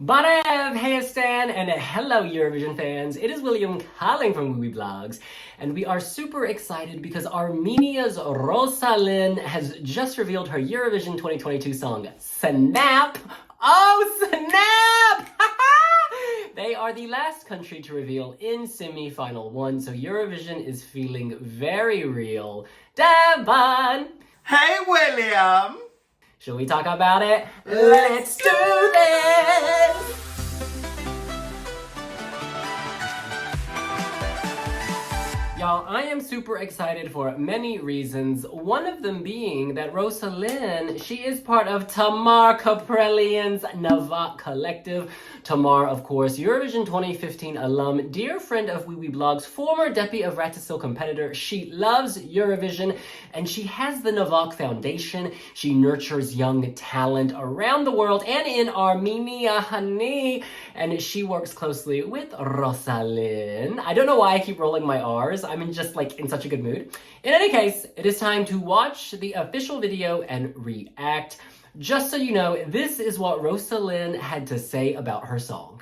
Barev, hey Stan, and hello Eurovision fans. It is William calling from wiwibloggs, and we are super excited because Armenia's Rosa Linn has just revealed her Eurovision 2022 song, Snap. Oh, snap! They are the last country to reveal in semi-final one, so Eurovision is feeling very real. Devon! Hey, William! Should we talk about it? Let's do this! Y'all, I am super excited for many reasons. One of them being that Rosa Linn, she is part of Tamar Kaprelian's Nvak Collective. Tamar, of course, Eurovision 2015 alum, dear friend of wiwibloggs, former Deputy of Ratisil competitor. She loves Eurovision, and she has the Nvak Foundation. She nurtures young talent around the world and in Armenia, honey. And she works closely with Rosa Linn. I don't know why I keep rolling my R's. I'm in such a good mood. In any case, it is time to watch the official video and react. Just so you know, this is what Rosa Linn had to say about her song.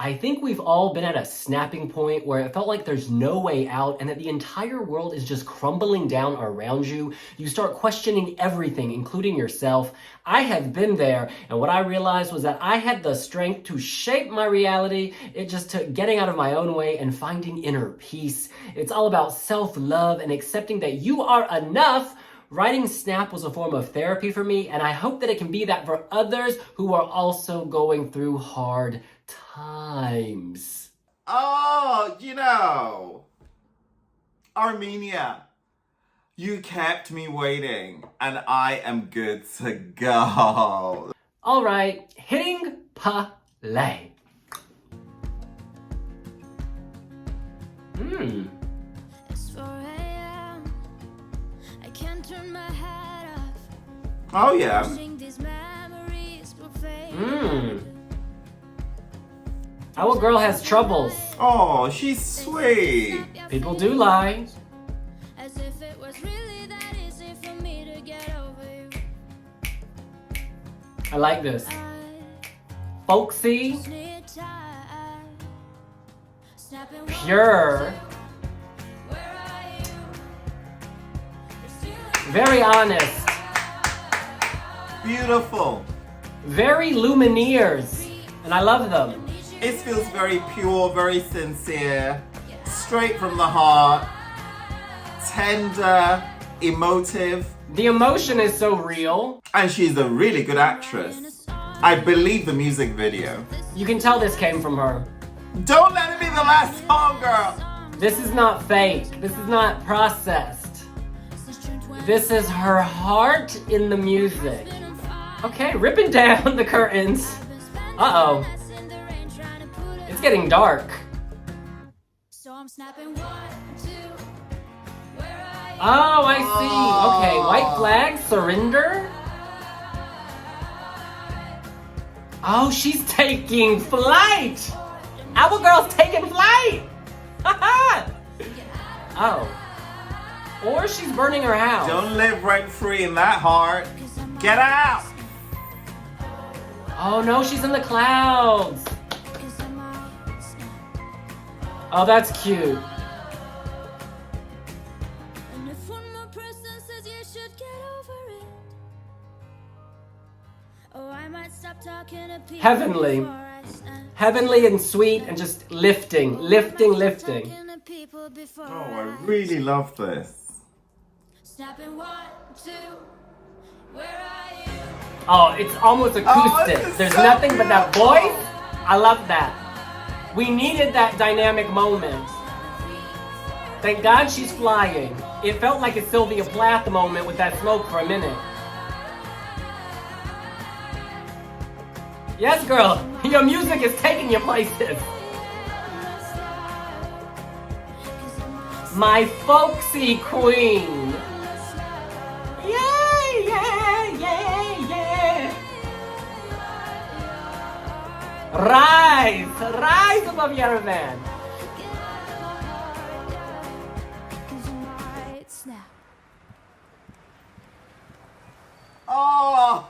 I think we've all been at a snapping point where it felt like there's no way out and that the entire world is just crumbling down around you. You start questioning everything, including yourself. I have been there, and what I realized was that I had the strength to shape my reality. It just took getting out of my own way and finding inner peace. It's all about self-love and accepting that you are enough. Writing Snap was a form of therapy for me, and I hope that it can be that for others who are also going through hard times. Armenia, you kept me waiting, and I am good to go. All right, hitting play. It's 4 a.m. I can't turn my head off. Oh, yeah. These memories will fade. Our girl has troubles. Oh, she's sweet. People do lie. As if it was really that easy for me to get over you. I like this. Folksy, Need time. Snapping pure, where are you? You're still very honest, Beautiful. very Lumineers, and I love them. It feels very pure, very sincere, straight from the heart, tender, emotive, The emotion is so real. and she's a really good actress. I believe the music video. You can tell this came from her. Don't let it be the last song, girl! This is not fake. This is not processed. This is her heart in the music. Okay, ripping down the curtains. Uh-oh. It's getting dark. So I'm snapping 1, 2. Where are you? Oh, I see. Okay, white flag, surrender. Oh, she's taking flight. Our girl's taking flight. Oh. Or she's burning her house. Don't live rent free in that heart. Get out! Oh no, she's in the clouds. Oh, that's cute. And if one more person says you should get over it, oh, I might stop talking to people. Heavenly. before I snap. Heavenly and sweet and just lifting, lifting, lifting. Talking to people before Oh, I really love this. Snapping 1, 2. Where are you? Oh, it's almost acoustic. this is There's so nothing but that beautiful. voice. I love that. We needed that dynamic moment. Thank God she's flying. It felt like a Sylvia Plath moment with that smoke for a minute. Yes, girl. Your music is taking you places. My folksy queen. Yeah, yeah, yeah, yeah. Rise! Rise above Yerevan! Snap. Oh!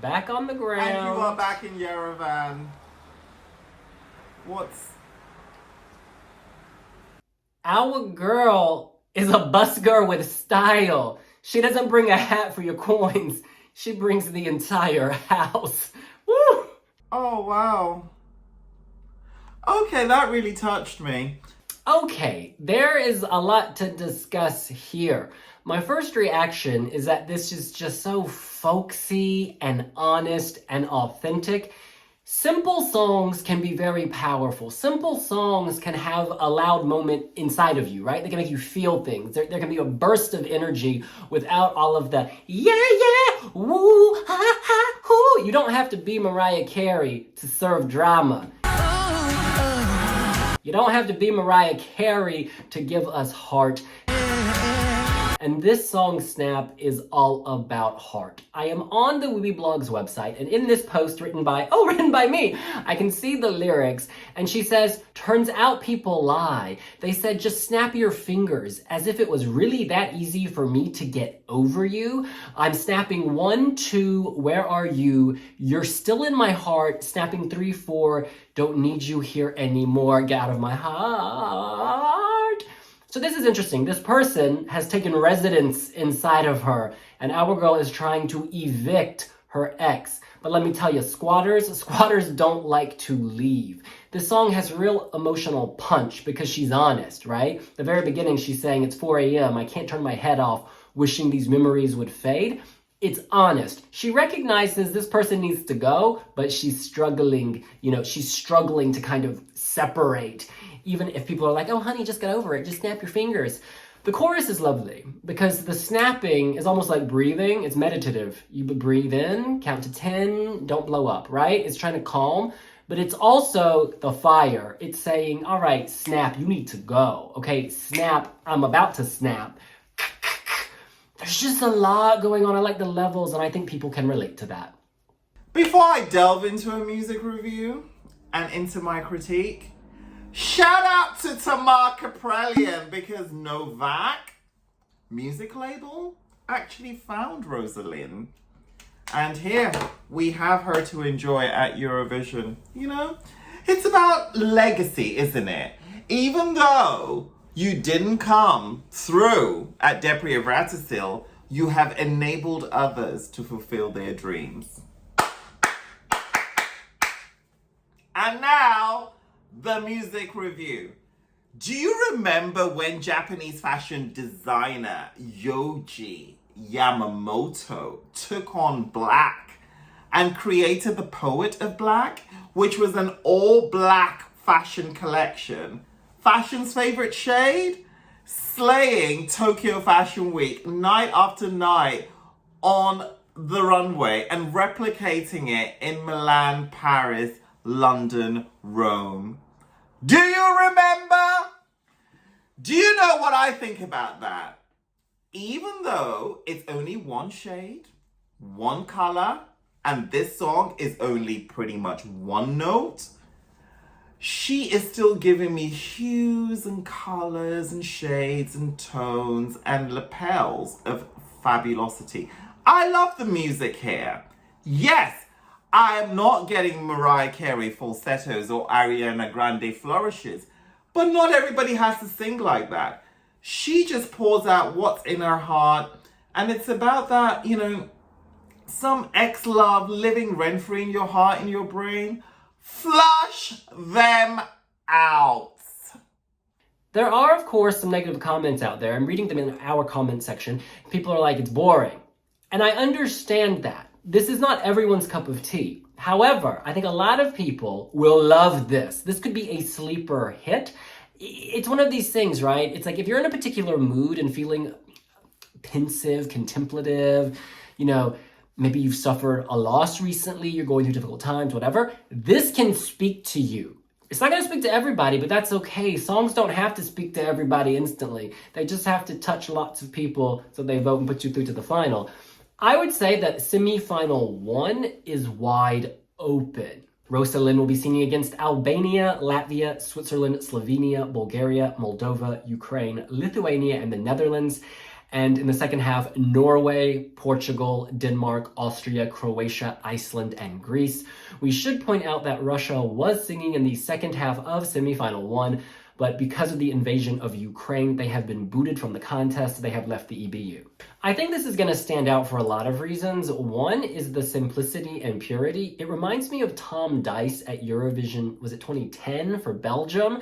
back on the ground. And you are back in Yerevan. Our girl is a busker with style. She doesn't bring a hat for your coins. She brings the entire house. Woo! Oh, wow. Okay, that really touched me. Okay, there is a lot to discuss here. My first reaction is that this is just so folksy and honest and authentic. Simple songs can be very powerful. Simple songs can have a loud moment inside of you, right? They can make you feel things. There can be a burst of energy without all of the yeah, woo, ha, ha, hoo. You don't have to be Mariah Carey to serve drama. You don't have to be Mariah Carey to give us heart. And this song, Snap, is all about heart. I am on the wiwibloggs website, and in this post written by me, I can see the lyrics, and she says, turns out people lie. They said, just snap your fingers, as if it was really that easy for me to get over you. I'm snapping 1, 2, where are you? You're still in my heart. Snapping 3, 4, don't need you here anymore. Get out of my heart. So this is interesting. This person has taken residence inside of her, and our girl is trying to evict her ex. But let me tell you, squatters don't like to leave. This song has real emotional punch because she's honest, right? The very beginning, she's saying, it's 4 a.m. I can't turn my head off, wishing these memories would fade. It's honest. She recognizes this person needs to go, but she's struggling, she's struggling to kind of separate. Even if people are like, oh, honey, just get over it. Just snap your fingers. The chorus is lovely because the snapping is almost like breathing. It's meditative. You breathe in, count to 10, don't blow up, right? It's trying to calm, but it's also the fire. It's saying, all right, snap, you need to go. Okay, snap, I'm about to snap. There's just a lot going on. I like the levels, and I think people can relate to that. Before I delve into a music review and into my critique, shout out to Tamar Kaprelian because Nvak music label actually found Rosa Linn. And here we have her to enjoy at Eurovision. It's about legacy, isn't it? Even though you didn't come through at Debris of Ratasil, you have enabled others to fulfill their dreams. And now, the music review. Do you remember when Japanese fashion designer Yohji Yamamoto took on black and created the Poet of Black, which was an all-black fashion collection? Fashion's favorite shade? Slaying Tokyo Fashion Week night after night on the runway and replicating it in Milan, Paris, London, Rome. Do you remember? Do you know what I think about that? Even though it's only one shade, one color, and this song is only pretty much one note, she is still giving me hues and colors and shades and tones and lapels of fabulosity. I love the music here. Yes, I am not getting Mariah Carey falsettos or Ariana Grande flourishes, but not everybody has to sing like that. She just pours out what's in her heart, and it's about that, some ex-love living rent-free in your heart, in your brain. Flush them out. There are, of course, some negative comments out there. I'm reading them in our comment section. People are like, it's boring. And I understand that. This is not everyone's cup of tea. However, I think a lot of people will love this. This could be a sleeper hit. It's one of these things, right? It's like if you're in a particular mood and feeling pensive, contemplative, maybe you've suffered a loss recently, you're going through difficult times, whatever, this can speak to you. It's not going to speak to everybody, but that's okay. Songs don't have to speak to everybody instantly. They just have to touch lots of people so they vote and put you through to the final. I would say that semi-final 1 is wide open. Rosa Linn will be singing against Albania, Latvia, Switzerland, Slovenia, Bulgaria, Moldova, Ukraine, Lithuania, and the Netherlands. And in the second half, Norway, Portugal, Denmark, Austria, Croatia, Iceland, and Greece. We should point out that Russia was singing in the second half of semifinal 1, but because of the invasion of Ukraine, they have been booted from the contest. They have left the EBU. I think this is going to stand out for a lot of reasons. One is the simplicity and purity. It reminds me of Tom Dice at Eurovision, was it 2010 for Belgium?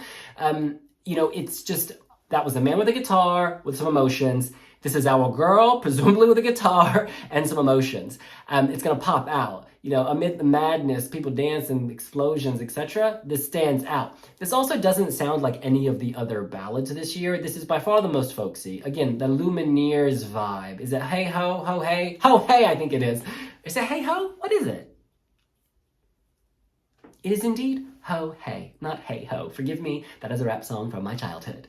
It's just, that was a man with a guitar with some emotions. This is our girl, presumably with a guitar and some emotions. It's going to pop out. Amid the madness, people dancing, explosions, etc., this stands out. This also doesn't sound like any of the other ballads this year. This is by far the most folksy. Again, the Lumineers vibe. Is it hey ho, ho hey? Ho hey, I think it is. Is it hey ho? What is it? It is indeed ho hey, not hey ho. Forgive me, that is a rap song from my childhood.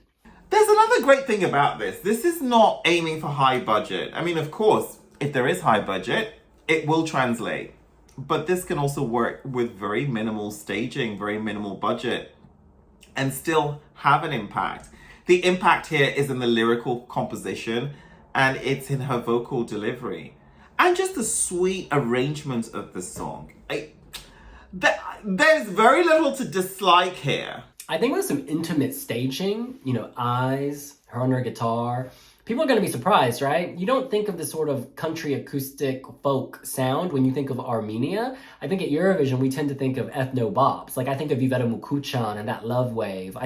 There's another great thing about this. This is not aiming for high budget. I mean, of course, if there is high budget, it will translate. But this can also work with very minimal staging, very minimal budget, and still have an impact. The impact here is in the lyrical composition, and it's in her vocal delivery. And just the sweet arrangement of the song. There's very little to dislike here. I think with some intimate staging, eyes, her on her guitar, people are going to be surprised, right? You don't think of this sort of country acoustic folk sound when you think of Armenia. I think at Eurovision, we tend to think of ethno-bops. Like, I think of Iveta Mukuchan and that love wave. I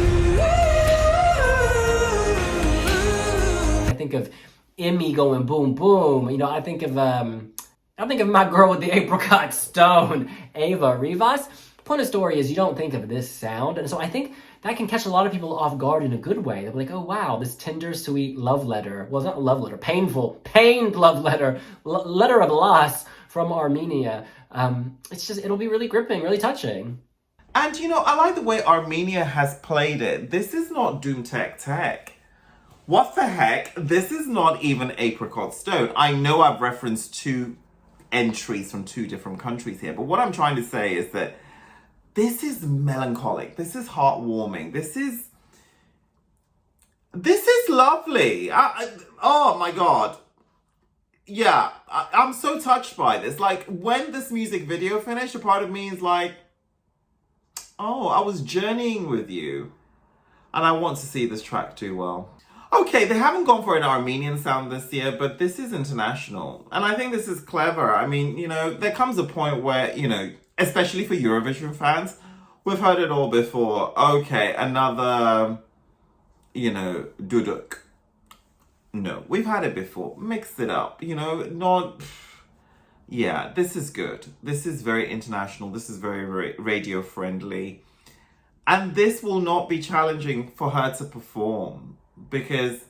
think of Emmy going boom, boom. I think of my girl with the apricot stone, Ava Rivas. Point of story is you don't think of this sound, and so I think that can catch a lot of people off guard in a good way. They'll be like, oh wow, this tender, sweet love letter. Well, it's not a love letter, pained love letter, letter of loss from Armenia. It'll be really gripping, really touching. And I like the way Armenia has played it. This is not Doom Tech Tech. What the heck? This is not even apricot stone. I know I've referenced 2 entries from 2 different countries here, but what I'm trying to say is that this is melancholic. This is heartwarming. This is lovely. Oh my God. Yeah, I'm so touched by this. Like, when this music video finished, a part of me is like, oh, I was journeying with you. And I want to see this track do well. Okay, they haven't gone for an Armenian sound this year, but this is international. And I think this is clever. I mean, there comes a point where, especially for Eurovision fans, we've heard it all before. Okay, another, duduk. No, we've had it before. Mix it up, Yeah, this is good. This is very international. This is very, very radio friendly. And this will not be challenging for her to perform because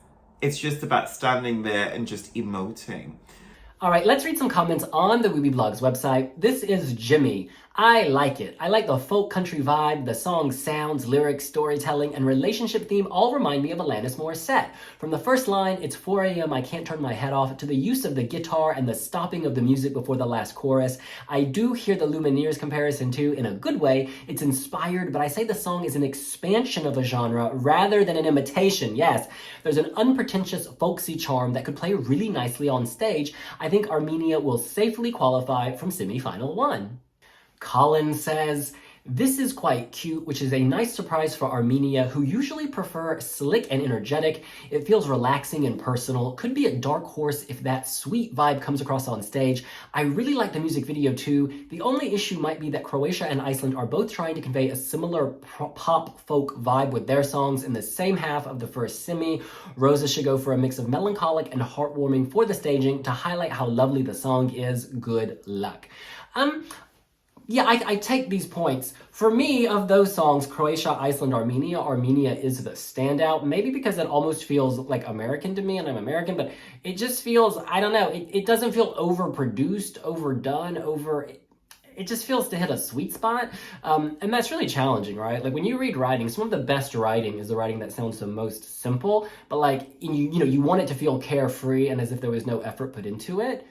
it's just about standing there and just emoting. All right, let's read some comments on the wiwibloggs website. This is Jimmy. I like it. I like the folk country vibe. The song's sounds, lyrics, storytelling, and relationship theme all remind me of Alanis Morissette. From the first line, it's 4 a.m., I can't turn my head off, to the use of the guitar and the stopping of the music before the last chorus. I do hear the Lumineers comparison too, in a good way. It's inspired, but I say the song is an expansion of a genre rather than an imitation. Yes, there's an unpretentious folksy charm that could play really nicely on stage. I think Armenia will safely qualify from semifinal 1. Colin says, this is quite cute, which is a nice surprise for Armenia, who usually prefer slick and energetic. It feels relaxing and personal. Could be a dark horse if that sweet vibe comes across on stage. I really like the music video too. The only issue might be that Croatia and Iceland are both trying to convey a similar pop folk vibe with their songs in the same half of the first semi. Rosa should go for a mix of melancholic and heartwarming for the staging to highlight how lovely the song is. Good luck. Yeah, I take these points. For me, of those songs, Croatia, Iceland, Armenia is the standout. Maybe because it almost feels like American to me, and I'm American, but it just feels, I don't know, it doesn't feel overproduced, overdone, it just feels to hit a sweet spot. And that's really challenging, right? Like when you read writing, some of the best writing is the writing that sounds the most simple, but like, you want it to feel carefree and as if there was no effort put into it.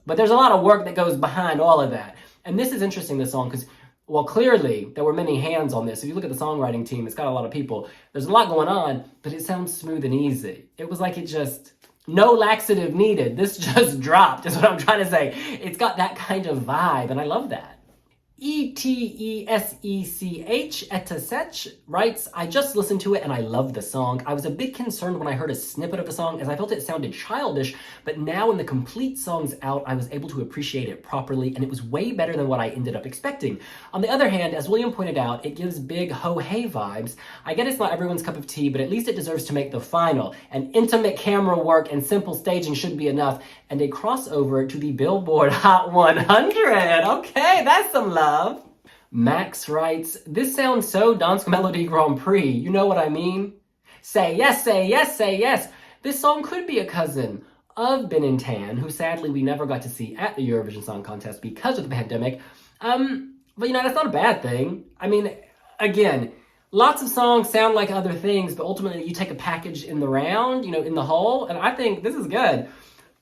But there's a lot of work that goes behind all of that. And this is interesting, this song, because, well, clearly there were many hands on this. If you look at the songwriting team, it's got a lot of people. There's a lot going on, but it sounds smooth and easy. It was like it just No laxative needed. This just dropped, is what I'm trying to say. It's got that kind of vibe, and I love that. Etesech, Etesech writes, I just listened to it and I love the song. I was a bit concerned when I heard a snippet of the song as I felt it sounded childish, but now when the complete song's out, I was able to appreciate it properly, and it was way better than what I ended up expecting. On the other hand, as William pointed out, it gives big ho-hey vibes. I get it's not everyone's cup of tea, but at least it deserves to make the final. And intimate camera work and simple staging should be enough, and a crossover to the Billboard Hot 100. Okay, that's some love. Max writes, this sounds so Dansk Melody Grand Prix, you know what I mean? Say yes, say yes, say yes. This song could be a cousin of Ben and Tan, who sadly we never got to see at the Eurovision Song Contest because of the pandemic. But that's not a bad thing. I mean, again, lots of songs sound like other things, but ultimately you take a package in the round, in the whole, and I think this is good.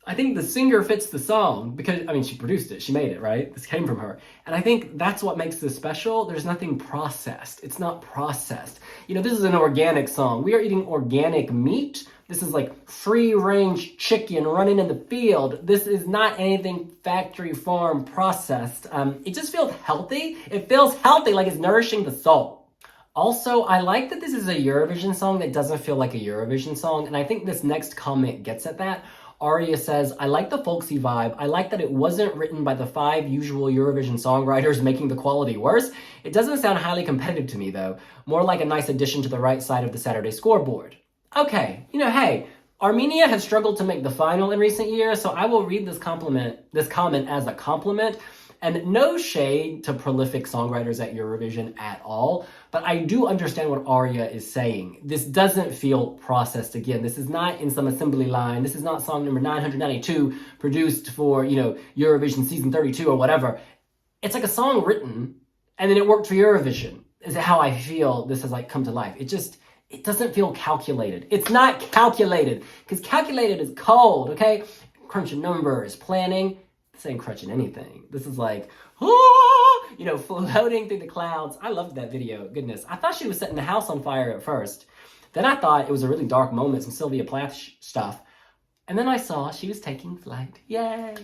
I think the singer fits the song because, she produced it. She made it, right? This came from her. And I think that's what makes this special. There's nothing processed. It's not processed. This is an organic song. We are eating organic meat. This is like free-range chicken running in the field. This is not anything factory farm processed. It just feels healthy. It feels healthy, like it's nourishing the soul. Also, I like that this is a Eurovision song that doesn't feel like a Eurovision song. And I think this next comment gets at that. Aria says, I like the folksy vibe. I like that it wasn't written by the 5 usual Eurovision songwriters, making the quality worse. It doesn't sound highly competitive to me, though. More like a nice addition to the right side of the Saturday scoreboard. Okay, hey, Armenia has struggled to make the final in recent years, so I will read this comment as a compliment. And no shade to prolific songwriters at Eurovision at all, but I do understand what Aria is saying. This doesn't feel processed again. This is not in some assembly line. This is not song number 992 produced for, Eurovision season 32 or whatever. It's like a song written and then it worked for Eurovision, is how I feel this has come to life. It doesn't feel calculated. It's not calculated, because calculated is cold, okay? Crunching numbers, planning. This ain't crunching anything. This is like, floating through the clouds. I loved that video. Goodness. I thought she was setting the house on fire at first. Then I thought it was a really dark moment, some Sylvia Plath stuff. And then I saw she was taking flight. Yay.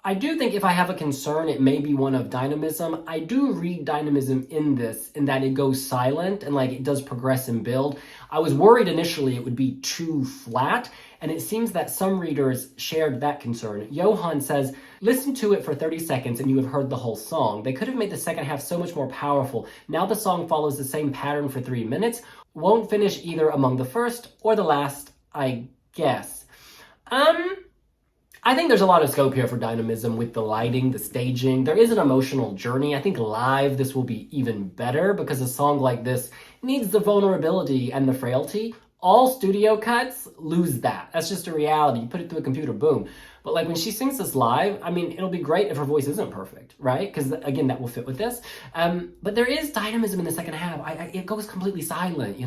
I do think if I have a concern, it may be one of dynamism. I do read dynamism in this, in that it goes silent and it does progress and build. I was worried initially it would be too flat, and it seems that some readers shared that concern. Johan says, listen to it for 30 seconds and you have heard the whole song. They could have made the second half so much more powerful. Now the song follows the same pattern for 3 minutes. Won't finish either among the first or the last, I guess. I think there's a lot of scope here for dynamism with the lighting, the staging. There is an emotional journey. I think live this will be even better because a song like this needs the vulnerability and the frailty. All studio cuts lose that. That's just a reality. You put it through a computer, boom. But when she sings this live, it'll be great if her voice isn't perfect, right? Because again, that will fit with this. But there is dynamism in the second half. It goes completely silent,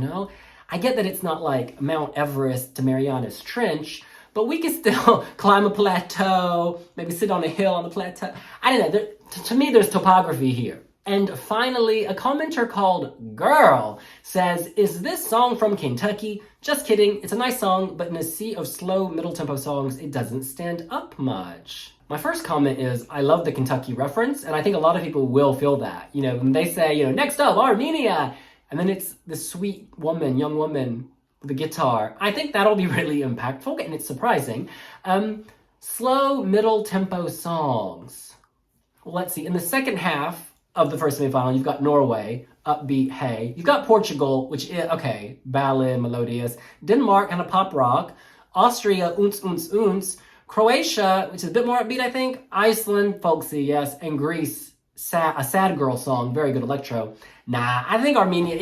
I get that it's not like Mount Everest to Marianas Trench, but we can still climb a plateau, maybe sit on a hill on the plateau. I don't know. To me, there's topography here. And finally, a commenter called Girl says, is this song from Kentucky? Just kidding. It's a nice song, but in a sea of slow middle-tempo songs, it doesn't stand up much. My first comment is, I love the Kentucky reference, and I think a lot of people will feel that. When they say, next up, Armenia, and then it's the sweet woman, young woman, the guitar. I think that'll be really impactful, and it's surprising. Slow middle tempo songs. Well, let's see. In the second half of the first semifinal, you've got Norway, upbeat, hey. You've got Portugal, which is, okay, ballad, melodious. Denmark, kind of pop rock. Austria, unz, unz, unz. Croatia, which is a bit more upbeat, I think. Iceland, folksy, yes. And Greece, a sad girl song, very good electro. Nah, I think Armenia,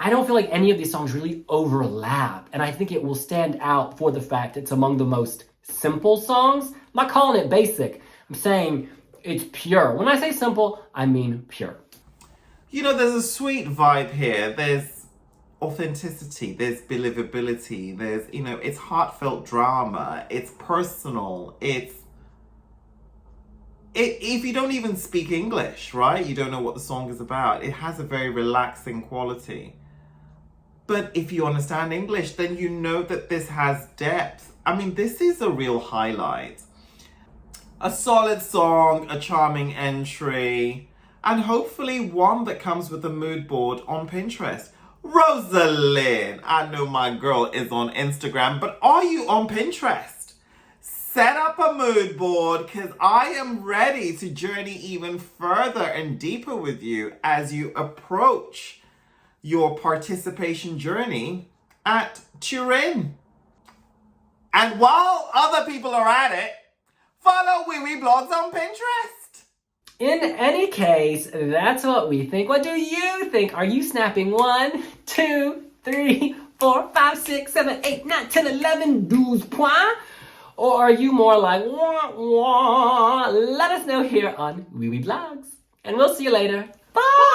I don't feel like any of these songs really overlap, and I think it will stand out for the fact it's among the most simple songs. I'm not calling it basic. I'm saying it's pure. When I say simple, I mean pure. There's a sweet vibe here. There's authenticity. There's believability. There's, it's heartfelt drama. It's personal. If you don't even speak English, right? You don't know what the song is about. It has a very relaxing quality. But if you understand English, then you know that this has depth I mean, this is a real highlight. A solid song, a charming entry, and hopefully one that comes with a mood board on Pinterest. Rosa Linn, I know my girl is on Instagram, but are you on Pinterest? Set up a mood board, because I am ready to journey even further and deeper with you as you approach your participation journey at Turin. And while other people are at it, follow wiwibloggs on Pinterest. In any case, that's what we think. What do you think? Are you snapping 1, 2, 3, 4, 5, 6, 7, 8, 9, 10, 11, 12 points? Or are you more like, wah, wah? Let us know here on wiwibloggs. And we'll see you later. Bye!